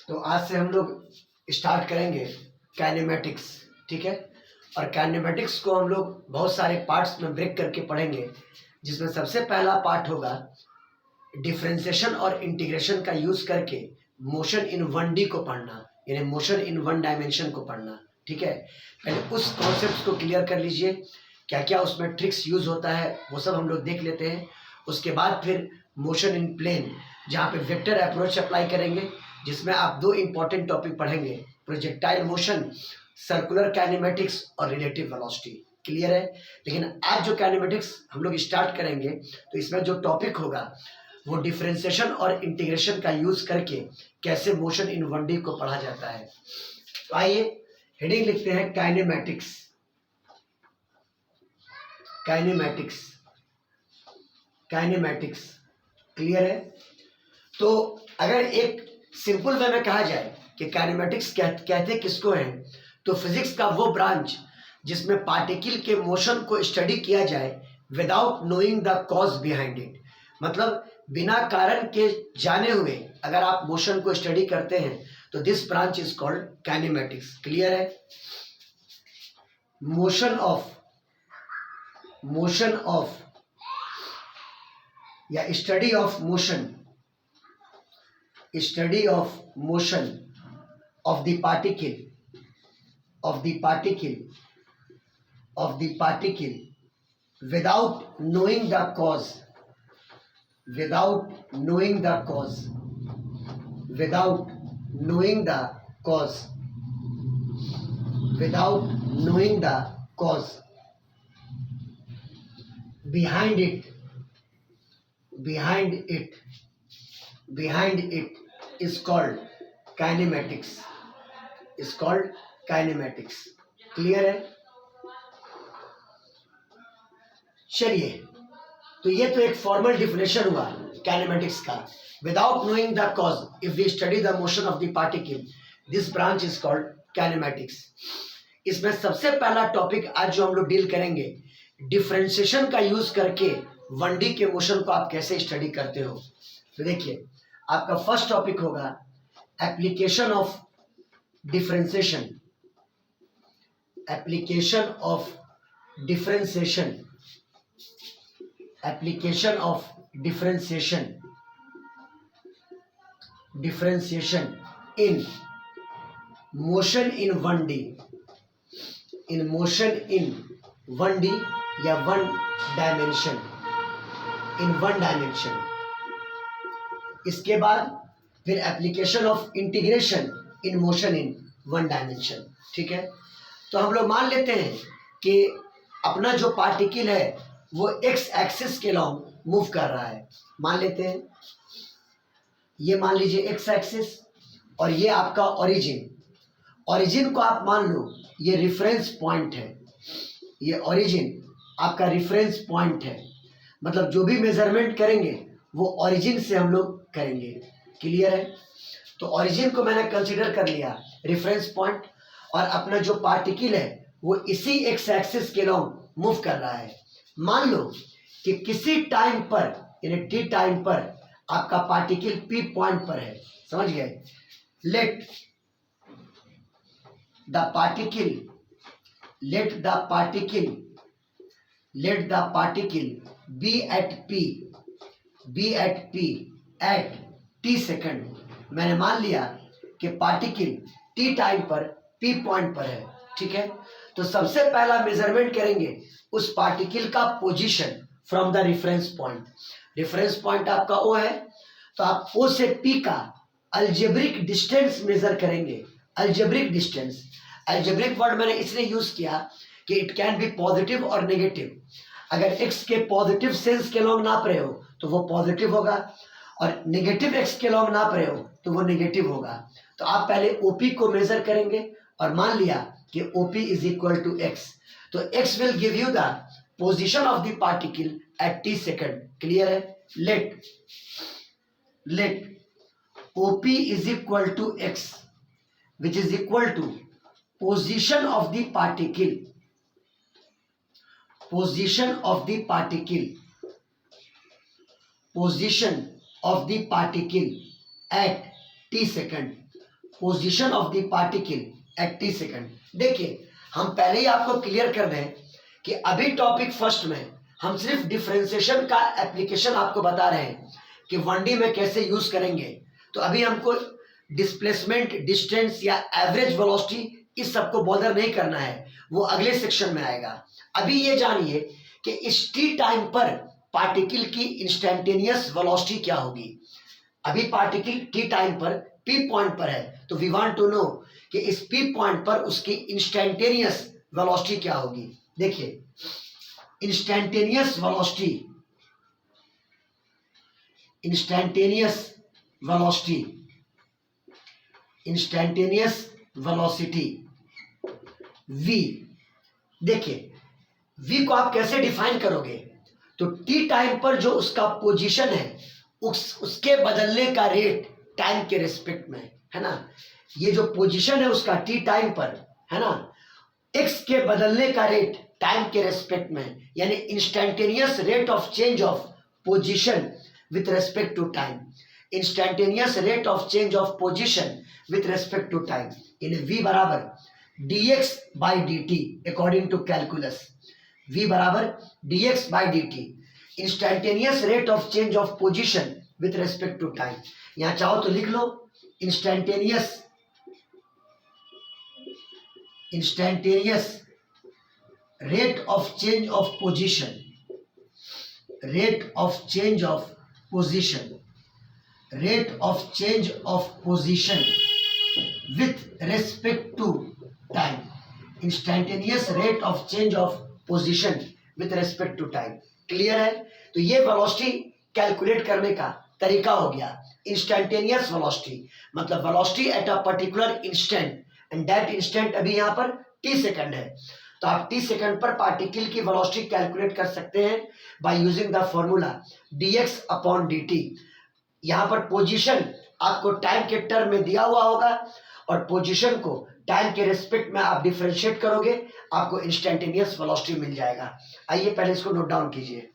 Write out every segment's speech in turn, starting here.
तो आज से हम लोग स्टार्ट करेंगे काइनेमेटिक्स, ठीक है। और काइनेमेटिक्स को हम लोग बहुत सारे पार्ट्स में ब्रेक करके पढ़ेंगे, जिसमें सबसे पहला पार्ट होगा डिफरेंशिएशन और इंटीग्रेशन का यूज करके मोशन इन 1D को पढ़ना, यानी मोशन इन 1 डायमेंशन को पढ़ना, ठीक है। पहले उस कॉन्सेप्ट को क्लियर कर लीजिए, क्या क्या उसमें ट्रिक्स यूज होता है वो सब हम लोग देख लेते हैं। उसके बाद फिर मोशन इन प्लेन, जहाँ पे वेक्टर अप्रोच अप्लाई करेंगे, जिसमें आप दो इंपॉर्टेंट टॉपिक पढ़ेंगे, प्रोजेक्टाइल मोशन, सर्कुलर काइनेमेटिक्स और रिलेटिव वेलोसिटी। क्लियर है। लेकिन आज जो काइनेमेटिक्स हम लोग स्टार्ट करेंगे, तो इसमें जो टॉपिक होगा वो डिफरेंशिएशन और इंटीग्रेशन का यूज करके कैसे मोशन इन 1D को पढ़ा जाता है। तो आइए हेडिंग लिखते हैं काइनेमेटिक्स। काइनेमेटिक्स, काइनेमेटिक्स क्लियर है। तो अगर एक सिंपल वे में कहा जाए कि काइनेमेटिक्स कहते किसको है, तो फिजिक्स का वो ब्रांच जिसमें पार्टिकल के मोशन को स्टडी किया जाए without knowing the cause behind it. मतलब बिना कारण के जाने हुए अगर आप मोशन को स्टडी करते हैं तो this branch is called kinematics. Clear है। मोशन ऑफ या study of motion of the particle without knowing the cause, behind it is called kinematics, clear है। चलिए, तो ये तो एक फॉर्मल डिफिनेशन हुआ काइनेमेटिक्स का। Without knowing the cause if we study the motion of the particle, this branch is called kinematics. इसमें सबसे पहला टॉपिक आज जो हम लोग डील करेंगे, डिफरेंशिएशन का यूज करके 1D के मोशन को आप कैसे स्टडी करते हो। तो देखिए, आपका फर्स्ट टॉपिक होगा application of differentiation in motion in 1D या 1 डायमेंशन। इसके बाद फिर application of integration in motion in 1 dimension, ठीक है। तो हम लोग मान लेते हैं कि अपना जो पार्टिकल है वो एक्स एक्सिस के लॉन्ग मूव कर रहा है। मान लेते हैं, ये मान लीजिए एक्स एक्सिस, और ये आपका ओरिजिन को आप मान लो ये रेफरेंस पॉइंट है। ये ओरिजिन आपका रेफरेंस पॉइंट है, मतलब जो भी मेजरमेंट करेंगे वो ओरिजिन से हम लोग करेंगे। क्लियर है। तो ओरिजिन को मैंने कंसीडर कर लिया रेफरेंस पॉइंट, और अपना जो पार्टिकल है वो इसी एक्स एक्सिस के लॉन्ग मूव कर रहा है। मान लो कि किसी टाइम पर, यानी टी टाइम पर आपका पार्टिकल पी पॉइंट पर है। समझ गए। Let the particle be at P at T second. मैंने मान लिया कि पार्टिकल टी टाइम पर पी पॉइंट पर है, ठीक है। तो सबसे पहला मेजरमेंट करेंगे उस पार्टिकल का position from the reference point. Reference point आपका ओ है, तो आप ओ से पी का अलजेब्रिक डिस्टेंस मेजर करेंगे। अलजेब्रिक वर्ड मैंने इसलिए यूज किया कि इट कैन बी पॉजिटिव और नेगेटिव। अगर एक्स के पॉजिटिव सेंस के लॉन्ग नाप रहे हो तो वो पॉजिटिव होगा, और नेगेटिव एक्स के लॉन्ग नाप रहे हो तो वो नेगेटिव होगा। तो आप पहले ओपी को मेजर करेंगे, और मान लिया कि OP is equal to x, तो x will give you the position of the particle at T second. Clear है। Let OP is equal to x, which is equal to position of the particle at t second, position of the particle at t second. देखिए हम पहले ही आपको clear कर दें कि अभी topic first में हम सिर्फ डिफरेंशिएशन का एप्लीकेशन आपको बता रहे हैं कि 1D में कैसे यूज करेंगे। तो अभी हमको डिस्प्लेसमेंट, डिस्टेंस या एवरेज वेलोसिटी इस सबको बॉदर नहीं करना है, वो अगले सेक्शन में आएगा। अभी ये जानिए कि इस t टाइम पर पार्टिकल की इंस्टेंटेनियस वेलोसिटी क्या होगी। अभी पार्टिकल t टाइम पर p पॉइंट पर है, तो वी वांट टू नो कि इस p पॉइंट पर उसकी इंस्टेंटेनियस वेलोसिटी क्या होगी। देखिए instantaneous velocity, instantaneous velocity, instantaneous velocity v। देखिए v को आप कैसे डिफाइन करोगे, तो t टाइम पर जो उसका पोजीशन है उसके बदलने का रेट टाइम के रिस्पेक्ट में, है ना। ये जो पोजीशन है उसका t टाइम पर, है ना, x के बदलने का रेट टाइम के रिस्पेक्ट में, यानी instantaneous rate of change of position with respect to time, instantaneous rate of change of position with respect to time. यानी v बराबर dx by dt according to calculus, v बराबर dx by dt instantaneous rate of change of position with respect to time. यहां चाहो तो लिख लो instantaneous rate of change of position, rate of change of position, rate of change of position with respect to time, instantaneous rate of change of position with respect to time. Clear है। तो ये velocity calculate करने का तरीका हो गया। Instantaneous velocity मतलब velocity at a particular instant, and that instant अभी यहाँ पर t सेकंड है। तो आप t सेकंड पर पार्टिकल की वेलोसिटी कैलकुलेट कर सकते हैं by using the formula dx upon dt। यहाँ पर पोजीशन आपको टाइम के टर्म में दिया हुआ होगा और पोजीशन को टाइम के रिस्पेक्ट में आप डिफरेंशिएट करोगे, आपको इंस्टेंटेनियस वेलोसिटी मिल जाएगा। आइए पहले इसको नोट डाउन कीजिए।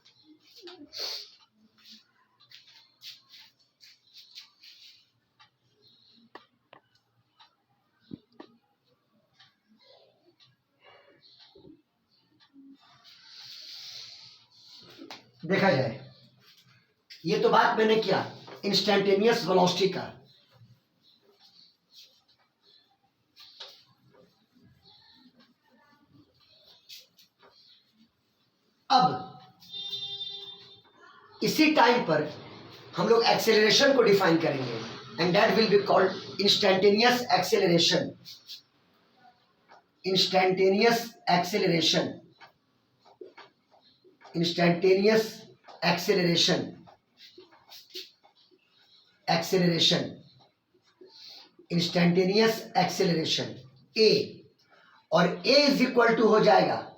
देखा जाए, ये तो बात मैंने किया इंस्टेंटेनियस वेलोसिटी का। अब इसी टाइम पर हम लोग एक्सेलरेशन को डिफाइन करेंगे, and that will be called instantaneous acceleration, instantaneous acceleration, instantaneous acceleration, acceleration, instantaneous acceleration a, और a इज इक्वल टू हो जाएगा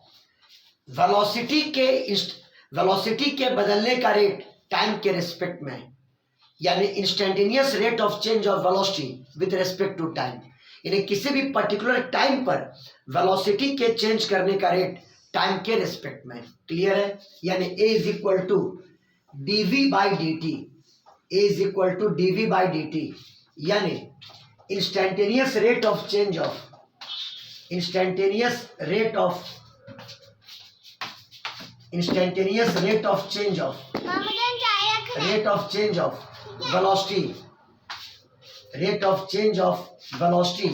वेलोसिटी के बदलने का रेट टाइम के रिस्पेक्ट में, यानी instantaneous rate of change of velocity with respect to time. यानी किसी भी पर्टिकुलर टाइम पर वेलोसिटी के चेंज करने का रेट टाइम के रिस्पेक्ट में। क्लियर है। यानी a is equal to dv by dt, a is equal to dv by dt, यानी instantaneous rate of change of, instantaneous rate of, instantaneous rate of change of, rate of change of velocity, rate of change of velocity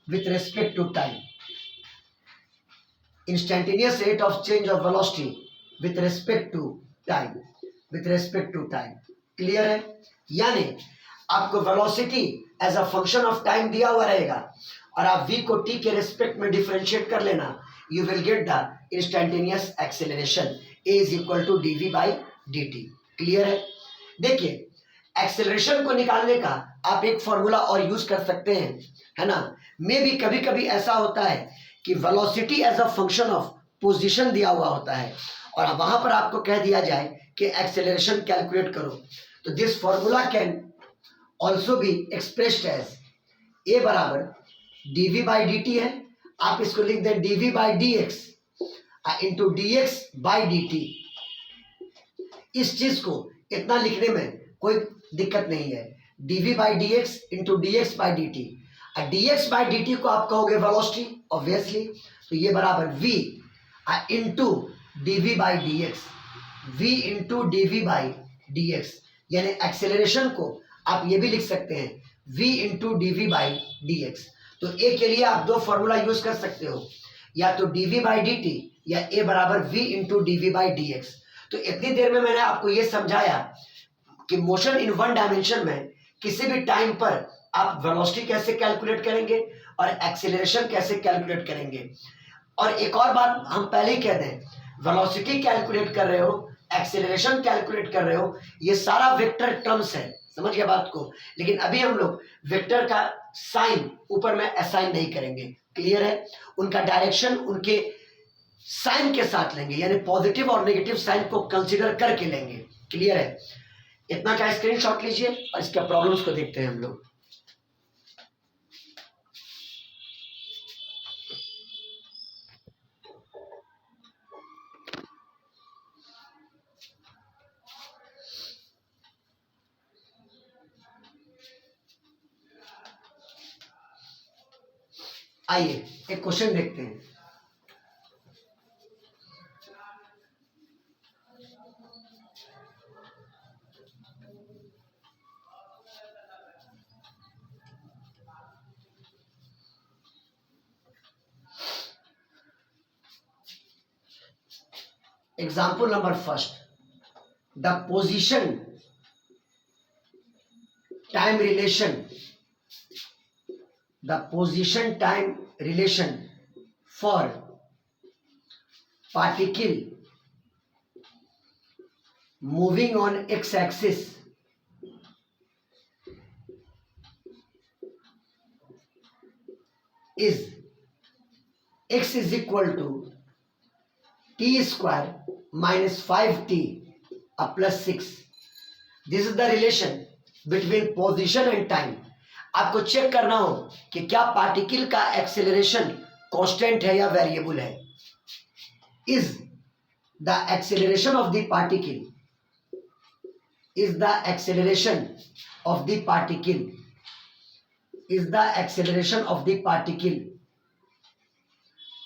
with respect to time, instantaneous rate of change of velocity with respect to time, with respect to time. Clear है। यानी आपको velocity as a function of time दिया हुआ रहेगा और आप v को t के रिस्पेक्ट में डिफरेंशिएट कर लेना, you will get the instantaneous acceleration a is equal to dv by dt। Clear है। देखिए एक्सेलरेशन को निकालने का आप एक फॉर्मूला और यूज कर सकते हैं, है ना। मे भी कभी कभी ऐसा होता है कि velocity as a function of position दिया हुआ होता है और वहां पर आपको कह दिया जाए कि एक्सेलरेशन कैलकुलेट करो, तो this formula can also be expressed as a बराबर dv बाई dt है, आप इसको लिख दें dv by dx into dx by dt। इस चीज को इतना लिखने में कोई दिक्कत नहीं है, dv by dx into dx by dt। dx by dt को आप कहोगे वेलोसिटी ऑब्वियसली, तो ये बराबर v into dv by dx, v into dv by dx, यानी एक्सेलरेशन को आप ये भी लिख सकते हैं v into dv by dx। तो a के लिए आप दो फॉर्मूला यूज कर सकते हो, या तो dv बाई dt या a बराबर v into dv by dx। तो इतनी देर में मैंने आपको ये समझाया कि मोशन इन वन डायमेंशन में किसी भी टाइम पर आप वेलोसिटी कैसे कैलकुलेट करेंगे और एक्सेलरेशन कैसे कैलकुलेट करेंगे। और एक और बात हम पहले ही कह दें, वेलोसिटी कैलकुलेट कर रहे हो, एक्सेलरेशन कैलकुलेट कर रहे हो, ये सारा वेक्टर टर्म्स है, समझ गया बात को। लेकिन अभी हम लोग वेक्टर का साइन ऊपर में असाइन नहीं करेंगे, क्लियर है। उनका डायरेक्शन उनके साइन के साथ लेंगे, यानी पॉजिटिव और नेगेटिव साइन को कंसीडर करके लेंगे, क्लियर है। इतना का स्क्रीनशॉट लीजिए और इसके प्रॉब्लम्स को देखते हैं हम लोग। आइए एक क्वेश्चन देखते हैं। Example number first, the position time relation, the position time relation for particle moving on x axis is x is equal to t square minus 5t plus 6. This is the relation between position and time. आपको check करना हो कि क्या particle का acceleration constant है या variable है। Is the acceleration of the particle, is the acceleration of the particle, is the acceleration of the particle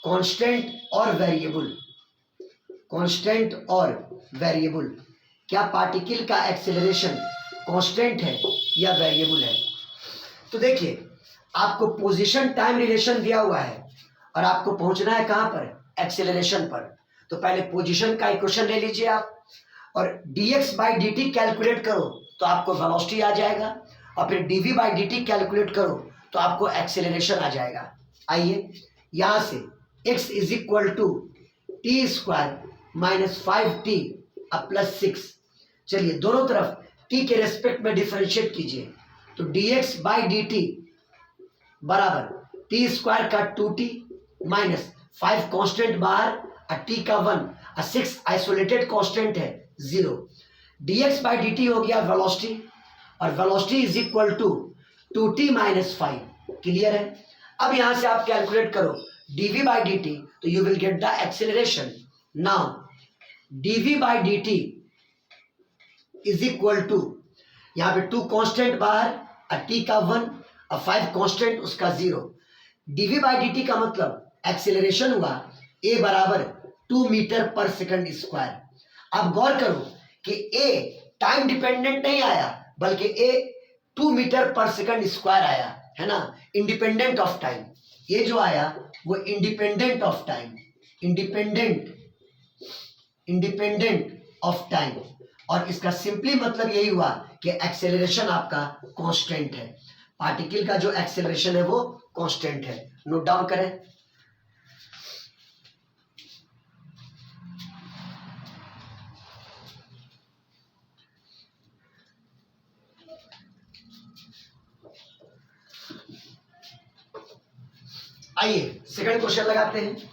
constant और वेरिएबल, कांस्टेंट और वेरिएबल। क्या पार्टिकल का एक्सेलरेशन कांस्टेंट है या वेरिएबल है। तो देखिए आपको पोजीशन टाइम रिलेशन दिया हुआ है और आपको पहुंचना है कहां पर, एक्सेलरेशन पर। तो पहले पोजीशन का इक्वेशन ले लीजिए आप और dx बाई dt कैलकुलेट करो तो आपको वेलोसिटी आ जाएगा, और फिर dv बाई dt कैलकुलेट करो तो आपको एक्सेलरेशन आ जाएगा। आइए यहां से x is equal to T square minus 5t plus 6, चलिए दोनों तरफ t के रेस्पेक्ट में डिफरेंशिएट कीजिए। तो dx बाई dt बराबर टी स्क्वायर का 2t माइनस 5 कांस्टेंट बाहर और t का 1 और 6 आइसोलेटेड कांस्टेंट है 0। dx बाई dt हो गया वेलोसिटी, और velocity is equal to 2t minus 5, clear है। अब यहां से आप कैलकुलेट करो dv बाई dt, तो you will get the acceleration. Now dv by dt is equal to, यहां पे 2 कांस्टेंट बाहर और t का 1 और 5 कांस्टेंट उसका 0। dv बाई dt का मतलब एक्सेलरेशन हुआ a बराबर 2 मीटर पर सेकंड स्क्वायर। अब गौर करो कि a टाइम डिपेंडेंट नहीं आया बल्कि a 2 मीटर पर सेकंड स्क्वायर आया है ना, इंडिपेंडेंट ऑफ टाइम। ये जो आया वो independent of time, independent of time. और इसका सिंपली मतलब यही हुआ कि एक्सेलरेशन आपका कांस्टेंट है, पार्टिकल का जो एक्सेलरेशन है वो कांस्टेंट है। नोट डाउन करें। आइए सेकंड क्वेश्चन लगाते हैं।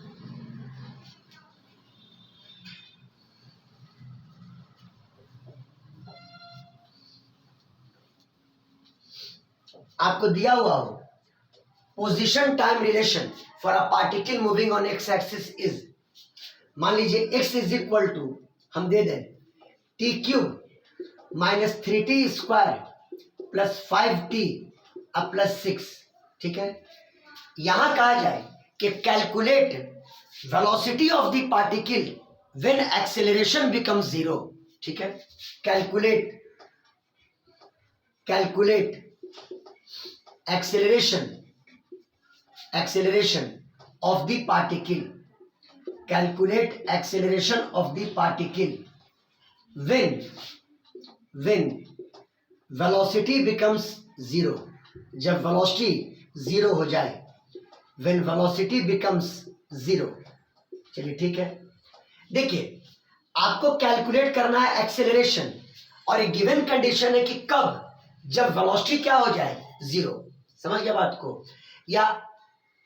आपको दिया हुआ हो position time relation for a particle moving on x axis is, मान लीजिए x इज इक्वल टू हम दे दें T cube minus 3t square plus 5t plus 6। ठीक है, यहां कहा जाए कि calculate velocity of the particle when acceleration becomes zero. ठीक है, calculate acceleration of the particle, calculate acceleration of the particle when velocity becomes zero, जब velocity zero हो जाए, when velocity becomes zero। चलिए ठीक है, देखिए आपको कैलकुलेट करना है एक्सेलरेशन, और एक गिवन कंडीशन है कि कब, जब वेलोसिटी क्या हो जाए, जीरो। समझ गया बात को? या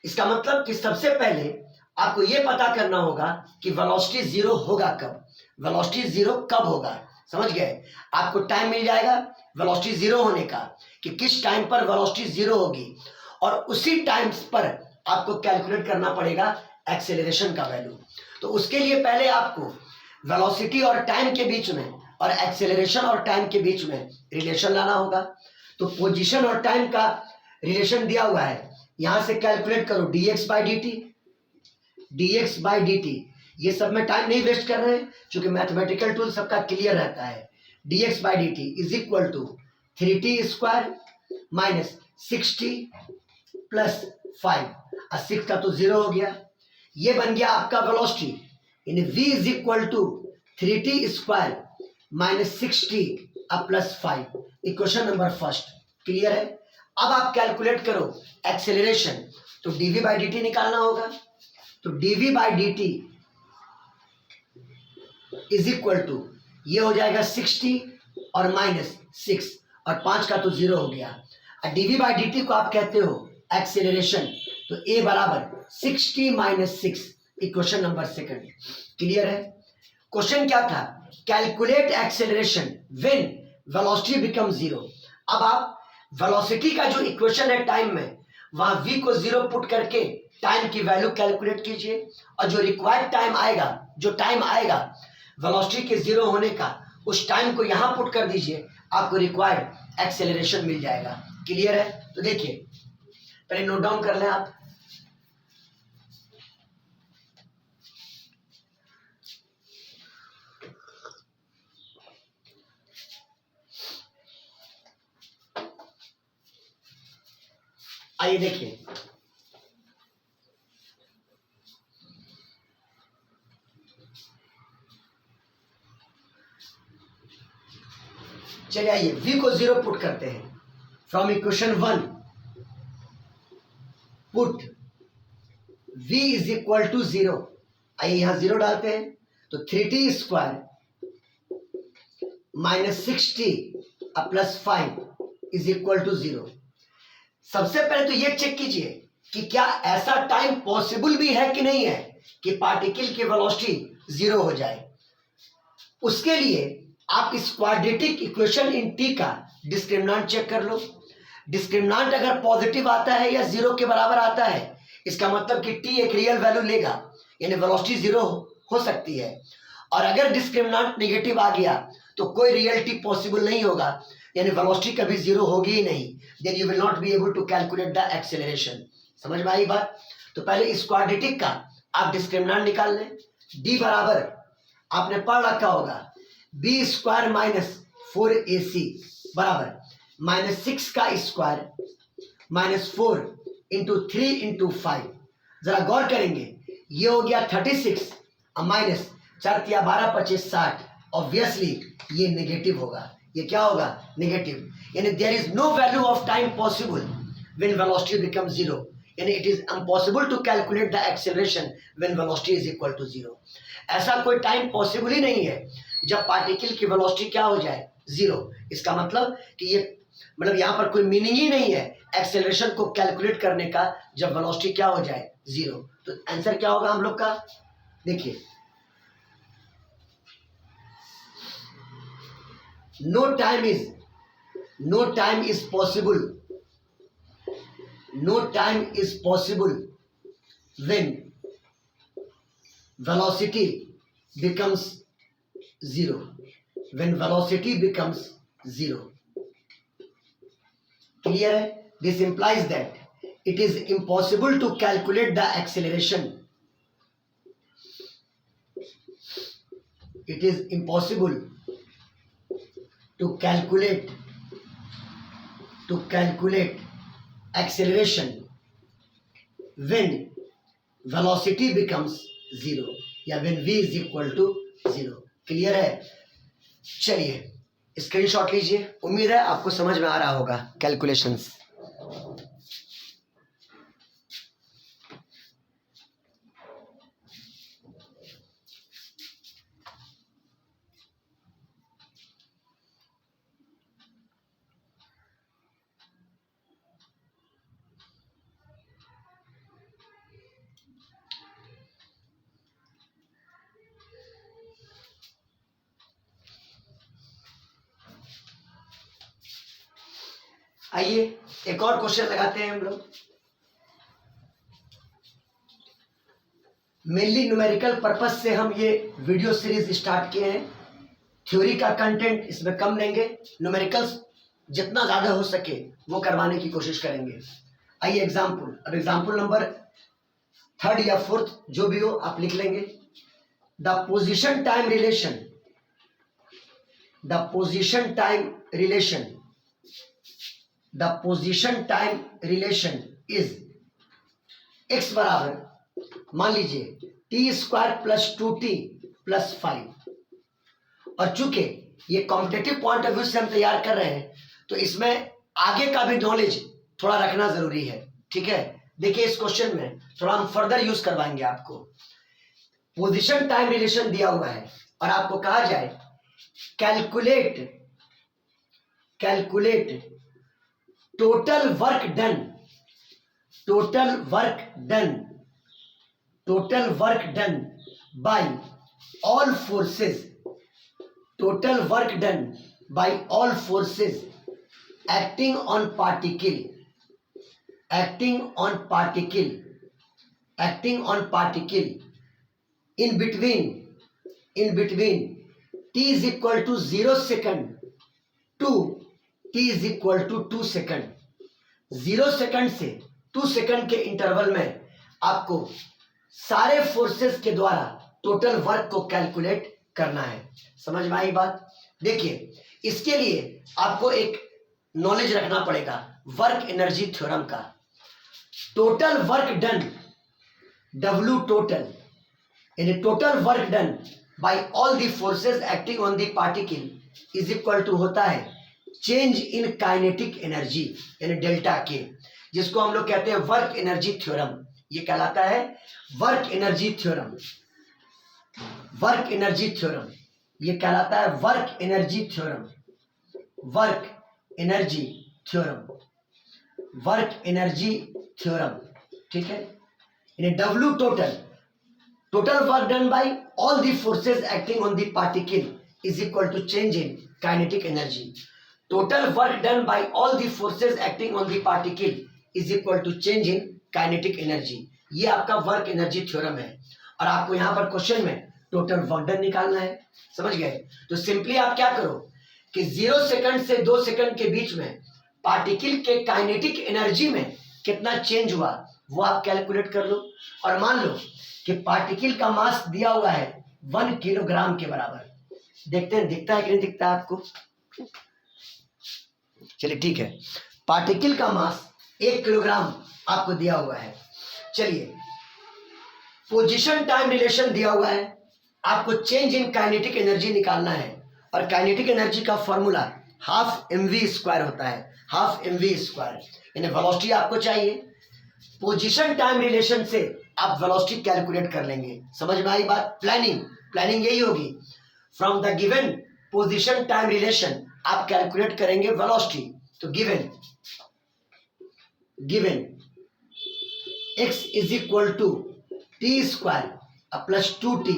इसका मतलब कि सबसे पहले आपको यह पता करना होगा कि वेलोसिटी जीरो होगा कब, वेलोसिटी जीरो कब होगा। समझ गए? आपको टाइम मिल जाएगा वेलोसिटी जीरो होने का, कि किस टाइम पर वेलोसिटी जीरो होगी, और उसी टाइम पर आपको कैलकुलेट करना पड़ेगा एक्सेलरेशन का वैल्यू। तो उसके लिए पहले आपको वेलोसिटी और टाइम के बीच में, और एक्सेलरेशन और टाइम के बीच में रिलेशन लाना होगा। तो पोजीशन और टाइम का रिलेशन दिया हुआ है, यहां से कैलकुलेट करो dx बाई dt। ये सब में टाइम नहीं वेस्ट कर रहे हैं, क्योंकि मैथमेटिकल टूल सबका क्लियर रहता है। dx by dt is equal to 3t square minus 6t plus 5, और 6 का तो जीरो हो गया। ये बन गया आपका वेलोसिटी, इन v is equal to 3t square minus 6t plus 5। Equation number first clear है। अब आप कैलकुलेट करो एक्सेलरेशन, तो dv बाई dt निकालना होगा। तो dv by dt is equal to, ये हो जाएगा 60 और माइनस 6, और 5 का तो जीरो हो गया। dv बाई dt को आप कहते हो एक्सेलरेशन, तो a बराबर 60 minus 6, equation number second clear है। क्वेश्चन क्या था? Calculate acceleration when velocity become zero. अब आप वेलोसिटी का जो इक्वेशन है टाइम में, वहां v को जीरो पुट करके टाइम की वैल्यू कैलकुलेट कीजिए, और जो रिक्वायर्ड टाइम आएगा, जो टाइम आएगा वेलोसिटी के जीरो होने का, उस टाइम को यहां पुट कर दीजिए, आपको रिक्वायर्ड एक्सेलरेशन मिल जाएगा। क्लियर है? तो देखिए पहले नोट डाउन कर लें आप। आइए देखिए, चलिए आइए v को जीरो पुट करते हैं। From equation 1 put v is equal to zero. आइए यहां जीरो डालते हैं, तो 3t square minus 6t plus 5 is equal to zero. सबसे पहले तो ये चेक कीजिए कि क्या ऐसा टाइम पॉसिबल भी है कि नहीं है कि पार्टिकल की वेलोसिटी जीरो हो जाए। उसके लिए आप इस क्वाड्रेटिक इक्वेशन इन टी का डिस्क्रिमिनेंट चेक कर लो। डिस्क्रिमिनेंट अगर पॉजिटिव आता है या जीरो के बराबर आता है, इसका मतलब कि टी एक रियल वैल्यू लेगा, यानी वेलोसिटी जीरो हो सकती है। और अगर डिस्क्रिमिनेंट नेगेटिव आ गया तो कोई रियलिटी पॉसिबल नहीं होगा, यानी वेलोसिटी कभी जीरो होगी ही नहीं। Then you will not be able to calculate the acceleration. समझ में आई बात? तो पहले इस क्वाड्रेटिक का आप डिस्क्रिमिनेंट निकाल लें। डी बराबर आपने पढ़ रखा होगा बी स्क्वायर माइनस 4ac बराबर माइनस 6 का स्क्वायर माइनस 4 इंटू 3 इंटू 5। जरा गौर करेंगे, ये हो गया 36 माइनस 4 या 12 25 60। ऑब्वियसली ये नेगेटिव होगा। ये क्या होगा? नेगेटिव। यानी there is no value of time possible when velocity become zero, यानी it is impossible to calculate the acceleration when velocity is equal to zero. ऐसा कोई टाइम पॉसिबल ही नहीं है जब पार्टिकल की वेलोसिटी क्या हो जाए? जीरो। इसका मतलब कि ये मतलब यहां पर कोई मीनिंग ही नहीं है एक्सेलरेशन को कैलकुलेट करने का जब वेलोसिटी क्या हो जाए? जीरो। तो आंसर क्या होगा हम लोग का? देखिए, no time is possible when velocity becomes zero. Clear है? This implies that it is impossible to calculate the acceleration. It is impossible to calculate acceleration when velocity becomes 0 या when v is equal to 0. Clear है? चलिए screenshot लीजिए. उम्मीद है आपको समझ में आ रहा होगा कैलकुलेशंस. आइए एक और क्वेश्चन लगाते हैं हम लोग. मेनली न्यूमेरिकल पर्पस से हम ये वीडियो सीरीज स्टार्ट किए हैं. थ्योरी का कंटेंट इसमें कम लेंगे, न्यूमेरिकल्स जितना ज़्यादा हो सके वो करवाने की कोशिश करेंगे. आइए एग्जाम्पल. अब एग्जाम्पल नंबर 3rd या 4th जो भी हो आप लिख लेंगे. The position time relation is x बराबर मान लीजिए t² + 2t + 5. और चूंकि ये कॉम्पिटेटिव पॉइंट ऑफ व्यू से हम तैयार कर रहे हैं तो इसमें आगे का भी नॉलेज थोड़ा रखना जरूरी है. ठीक है, देखिए इस क्वेश्चन में थोड़ा हम फर्दर यूज करवाएंगे आपको. पोजीशन टाइम रिलेशन दिया हुआ है और आपको कहा जाए calculate total work done by all forces acting on particle in between t is equal to 0 second to t is equal to 2 second. 0 second से 2 सेकंड के इंटरवल में आपको सारे फोर्सेस के द्वारा टोटल वर्क को कैलकुलेट करना है. समझ में आई बात? देखिए इसके लिए आपको एक नॉलेज रखना पड़ेगा वर्क एनर्जी थ्योरम का. Total work done W total यानी total work done by all the forces acting on the particle is equal to होता है चेंज इन काइनेटिक एनर्जी यानी डेल्टा के, जिसको हम लोग कहते हैं वर्क एनर्जी थ्योरम. ये कहलाता है वर्क एनर्जी थ्योरम. ये कहलाता है वर्क एनर्जी थ्योरम. ठीक है, यानी W total work done by all the forces acting on the particle is equal to change in kinetic energy. Total work done by all the forces acting on the particle is equal to change in kinetic energy. ये आपका work energy theorem है और आपको यहाँ पर question में total work done निकालना है. समझ गए? तो सिंपली आप क्या करो कि 0 सेकंड से 2 सेकंड के बीच में पार्टिकल के काइनेटिक एनर्जी में कितना चेंज हुआ वो आप कैलकुलेट कर लो. और मान लो कि पार्टिकल का मास दिया हुआ है 1 किलोग्राम के बराबर. देखते हैं दिखता है कि नहीं दिखता है आपको? चलिए ठीक है, पार्टिकल का मास 1 किलोग्राम आपको दिया हुआ है. चलिए पोजीशन टाइम रिलेशन दिया हुआ है, आपको चेंज इन काइनेटिक एनर्जी निकालना है और काइनेटिक एनर्जी का फॉर्मूला हाफ mv² होता है. हाफ mv², यानी वेलोसिटी आपको चाहिए. पोजीशन टाइम रिलेशन से आप वेलोसिटी कैलकुलेट कर लेंगे. समझ में आई बात? प्लानिंग यही होगी. From the given position time relation आप कैलकुलेट करेंगे वेलोसिटी. तो given x is equal to t² + 2t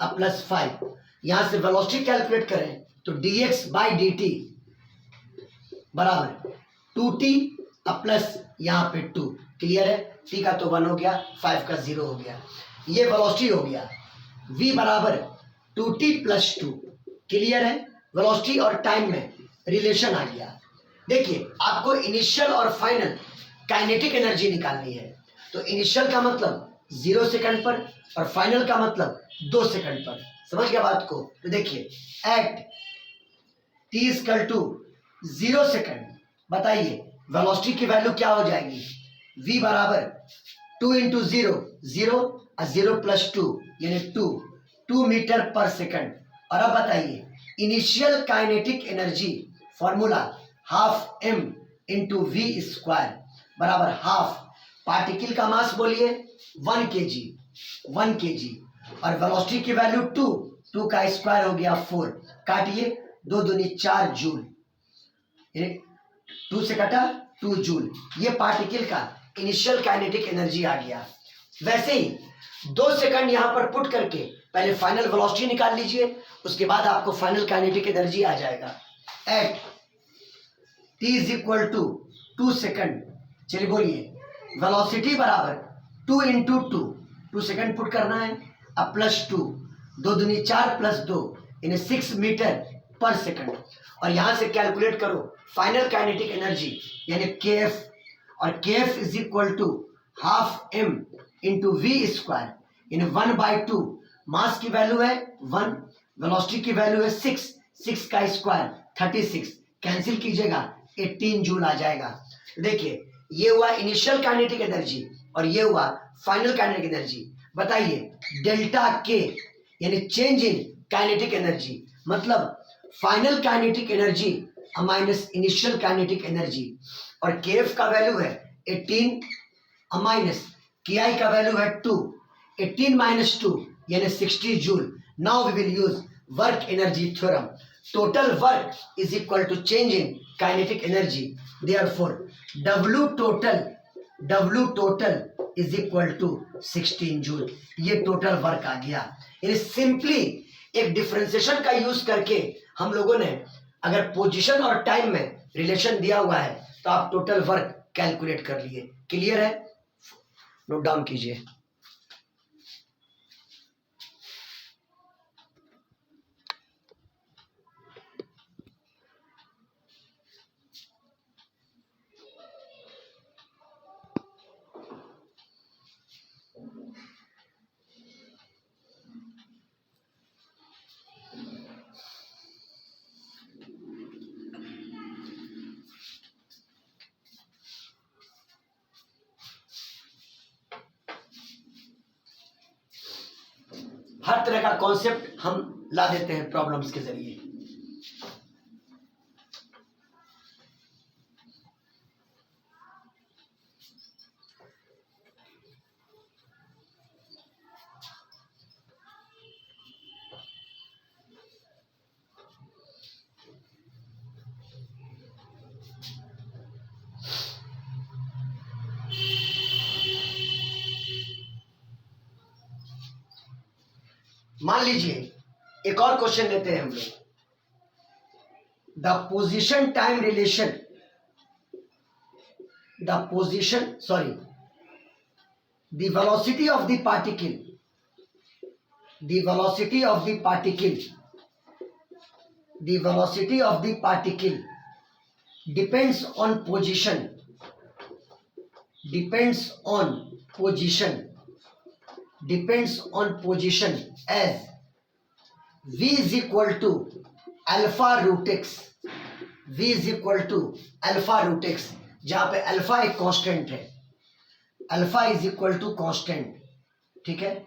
+ 5. यहां से वेलोसिटी कैलकुलेट करें तो dx/dt बराबर 2t प्लस यहाँ पे 2. क्लियर है? t का तो 1 हो गया, 5 का 0 हो गया. ये वेलोसिटी हो गया. v बराबर 2t + 2. क्लियर है? वेलोसिटी और टाइम में रिलेशन आ गया. देखिए आपको इनिशियल और फाइनल काइनेटिक एनर्जी निकालनी है। तो इनिशियल का मतलब 0 सेकंड पर और फाइनल का मतलब 2 सेकंड पर। समझ गया बात को? तो देखिए at t equal to 0 second, बताइए वेलोसिटी की वैल्यू क्या हो जाएगी? v बराबर 2 इंटू 0, 0 और 0 प्लस 2 यानी 2 मीटर पर सेकंड। और अब बताइए initial kinetic energy formula half m into V square बराबर हाफ पार्टिकल का मास बोलिए 1 kg और वेलोसिटी की वैल्यू 2 का स्क्वायर हो गया 4, काटिए 2 दूनी 4 जूल, 2 से कटा 2 जूल। ये पार्टिकल का इनिशियल काइनेटिक एनर्जी आ गया। वैसे ही 2 सेकंड यहां पर पुट करके पहले फाइनल वेलोसिटी निकाल लीजिए, उसके बाद आपको फाइनल काइनेटिक एनर्जी आ जाएगा। At t is equal to 2 second, चलिए बोलिए वेलोसिटी बराबर 2 इंटू 2 सेकंड पुट करना है, अब प्लस 2 दूनी 4 प्लस 2 यानी 6 मीटर पर सेकंड। और यहां से कैलकुलेट करो फाइनल काइनेटिक एनर्जी यानी kf, और kf is equal to half m into V square यानी 1/2। मास की वैल्यू है 1, वेलोसिटी की वैल्यू है 6 का स्क्वायर 36, कैंसिल कीजिएगा 18 जूल आ जाएगा। देखिए ये हुआ इनिशियल काइनेटिक एनर्जी और ये हुआ फाइनल काइनेटिक एनर्जी। बताइए डेल्टा के यानी चेंज इन काइनेटिक एनर्जी, मतलब final kinetic energy minus initial kinetic energy. और केएफ का वैल्यू है 18 माइनस केआई का वैल्यू है 2, 18 माइनस 2 यानी 60 joule. Now we will use work energy theorem. Total work is equal to change in kinetic energy, therefore W total is equal to 16 joule. ये total work आ गया। यानी simply एक differentiation का use करके हम लोगों ने अगर पोजीशन और टाइम में रिलेशन दिया हुआ है तो आप टोटल वर्क कैलकुलेट कर लिए। क्लियर है? नोट डाउन कीजिए। हर तरह का कॉन्सेप्ट हम ला देते हैं प्रॉब्लम्स के जरिए। मान लीजिए एक और क्वेश्चन लेते हैं हम लोग। The position time relation, the velocity of the particle, the velocity of the particle depends on position as v is equal to alpha root x, जहां पे अल्फा एक कांस्टेंट है, alpha is equal to constant. ठीक है,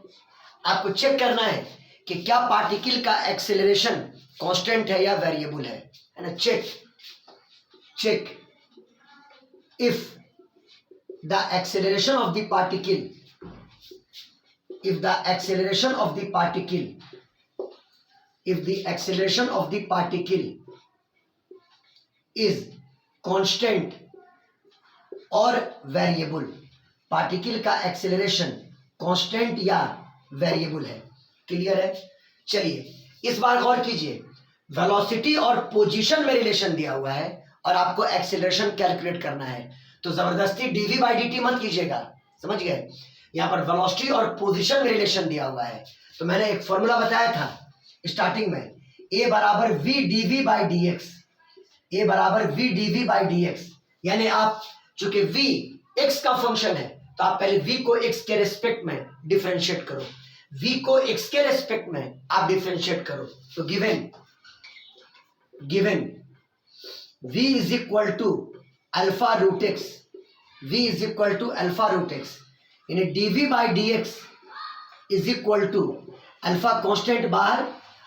आपको check करना है कि क्या पार्टिकल का एक्सेलरेशन कांस्टेंट है या वेरिएबल है ना। Check if the acceleration of the particle, if the acceleration of the particle is constant और वेरिएबल, पार्टिकल का एक्सेलरेशन कांस्टेंट या वेरिएबल है। क्लियर है? चलिए इस बार गौर कीजिए, वेलोसिटी और पोजीशन में रिलेशन दिया हुआ है और आपको एक्सेलरेशन कैलकुलेट करना है, तो जबरदस्ती dv बाई dt मत कीजिएगा। समझ गए? यहाँ पर वेलोसिटी और पोजीशन में रिलेशन दिया हुआ है, तो मैंने एक फॉर्मूला बताया था स्टार्टिंग में, a बराबर v dv बाई dx, यानी आप चूंकि v x का फंक्शन है तो आप पहले v को x के रेस्पेक्ट में डिफरेंशिएट करो, v को x के रेस्पेक्ट में आप डिफरेंशिएट करो। तो given v is equal to alpha root x, v is equal to alpha root x, यानी dv by dx is equal to alpha constant बाहर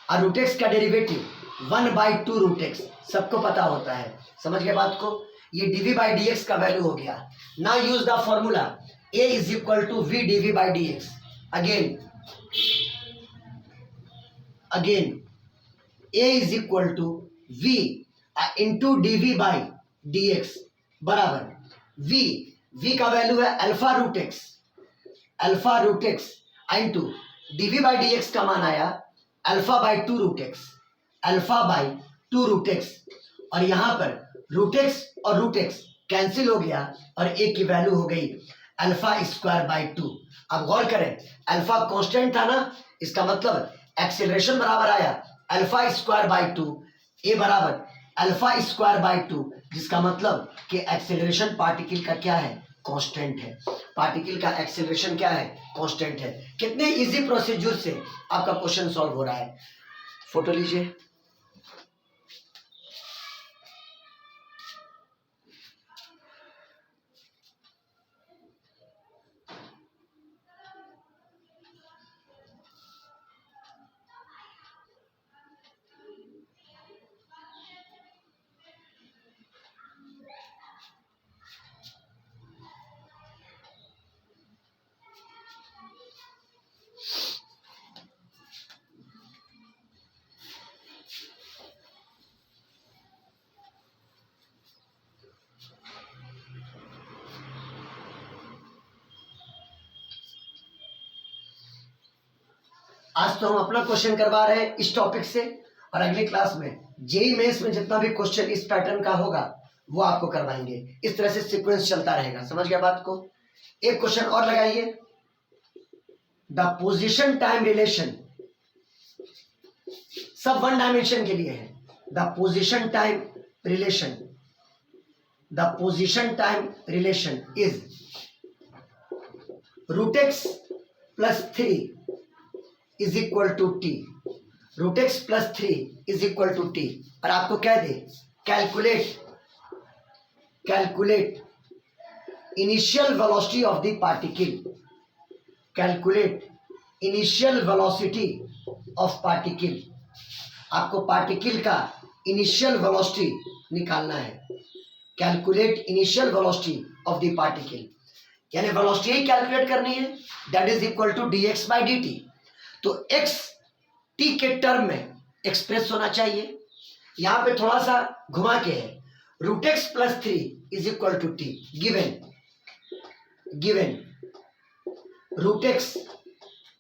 और रूट एक्स का डेरिवेटिव 1/2 रूट एक्स, सबको पता होता है, समझ गए बात को। ये dv बाई dx का वैल्यू हो गया। Now use the formula a is equal to v dv by dx, again a is equal to v into dv by dx बराबर v का वैल्यू है alpha root x into dv by dx का मान आया alpha by 2 root x, और यहां पर root x cancel हो गया और a की वैल्यू हो गई अल्फा स्क्वायर बाई 2। अब गौर करें, अल्फा कांस्टेंट था ना, इसका मतलब एक्सेलरेशन बराबर आया अल्फा स्क्वायर बाई 2, a बराबर अल्फा स्क्वायर बाई 2, जिसका मतलब कि एक्सेलरेशन पार्टिकल का क्या है, कांस्टेंट है। पार्टिकल का एक्सेलरेशन क्या है, कांस्टेंट है। कितने इजी प्रोसीजर से आपका क्वेश्चन सॉल्व हो रहा है। फोटो लीजिए। आज तो हम अपना क्वेश्चन करवा रहे हैं इस टॉपिक से, और अगली क्लास में जेईई मेंस में जितना भी क्वेश्चन इस पैटर्न का होगा वो आपको करवाएंगे। इस तरह से सीक्वेंस चलता रहेगा, समझ गया बात को। एक क्वेश्चन और लगाइए, द पोजीशन टाइम रिलेशन, सब 1 डायमेंशन के लिए है। The position time relation is root x plus 3 is equal to T, root x plus 3 is equal to T, और आपको कह दे calculate initial velocity of the particle, calculate initial velocity of particle. आपको particle का initial velocity निकालना है, calculate initial velocity of the particle, यानी velocity ही कैलकुलेट करनी है, that is equal to dx by dt। तो x t के टर्म में एक्सप्रेस होना चाहिए, यहां पे थोड़ा सा घुमा के है, root x plus 3 is equal to T, given root x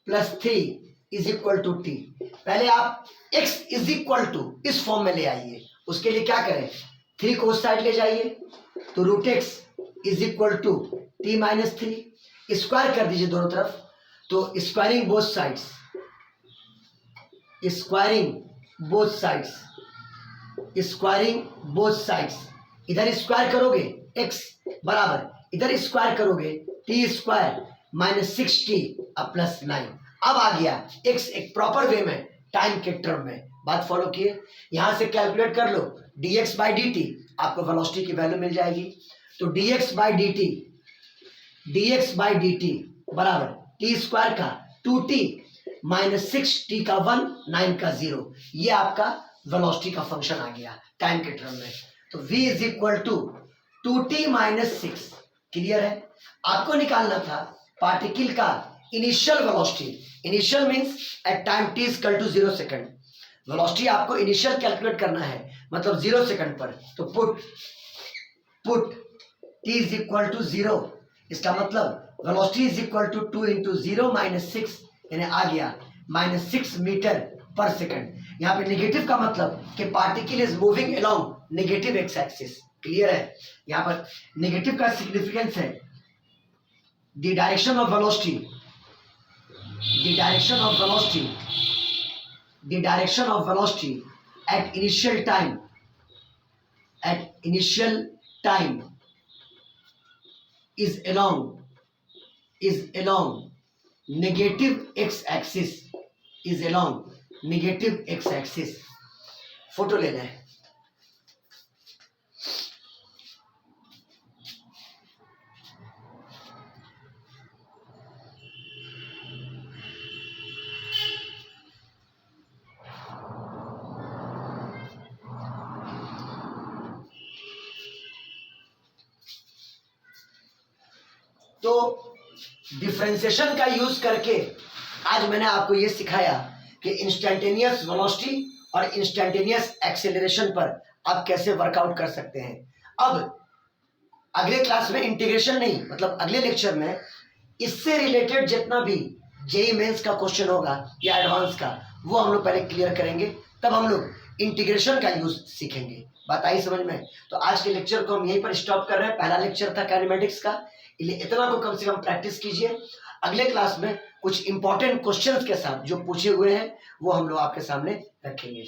plus 3 is equal to T. पहले आप x इज इक्वल टू इस फॉर्म में ले आइए, उसके लिए क्या करें, 3 को उस साइड ले जाइए, तो root x is equal to T minus 3, square कर दीजिए दोनों तरफ, तो स्क्वायरिंग बोथ साइड्स, इधर स्क्वायर करोगे x बराबर, इधर स्क्वायर करोगे टी स्क्वायर माइनस 6t अब प्लस 9। अब आ गया x एक प्रॉपर वे में टाइम के टर्म में, बात फॉलो किए, यहां से कैलकुलेट कर लो dx बाई dt, आपको वेलोसिटी की वैल्यू मिल जाएगी। तो dx बाई dt बराबर टी स्क्वायर का 2t माइनस 6t का 1 9 का 0, ये आपका वेलोसिटी का फंक्शन आ गया टाइम के टर्म में। तो v is equal to 2t minus 6, clear है। आपको निकालना था पार्टिकल का initial velocity, initial means at time t equal to 0 second, velocity आपको इनिशियल कैलकुलेट करना है, मतलब 0 सेकंड पर। तो put t is equal to 0, इसका मतलब velocity is equal to 2 into 0 minus 6, यानी आ गया माइनस 6 मीटर पर सेकंड। यहाँ पे नेगेटिव का मतलब कि particle is moving along negative x axis, clear है। यहाँ पर नेगेटिव का सिग्निफिकेंस है the direction of velocity at initial time is along negative x-axis, is along negative x-axis. Photo लेना है. तो डिफरेंशिएशन का यूज करके आज मैंने आपको ये सिखाया कि इंस्टेंटेनियस वेलोसिटी और इंस्टेंटेनियस एक्सेलरेशन पर आप कैसे वर्कआउट कर सकते हैं. अब अगले क्लास में इंटीग्रेशन नहीं, मतलब अगले लेक्चर में इससे रिलेटेड जितना भी जेईई मेंस का क्वेश्चन होगा या एडवांस का, वो हम लोग पहले क्लियर करेंगे, तब हम लोग इंटीग्रेशन का यूज सीखेंगे. बात आई समझ में? तो आज के लेक्चर को हम यहीं पर स्टॉप कर रहे हैं. पहला लेक्चर था काइनेमेटिक्स का, इतना को कम से कम प्रैक्टिस कीजिए. अगले क्लास में कुछ इंपॉर्टेंट क्वेश्चंस के साथ जो पूछे हुए हैं वो हम लोग आपके सामने रखेंगे.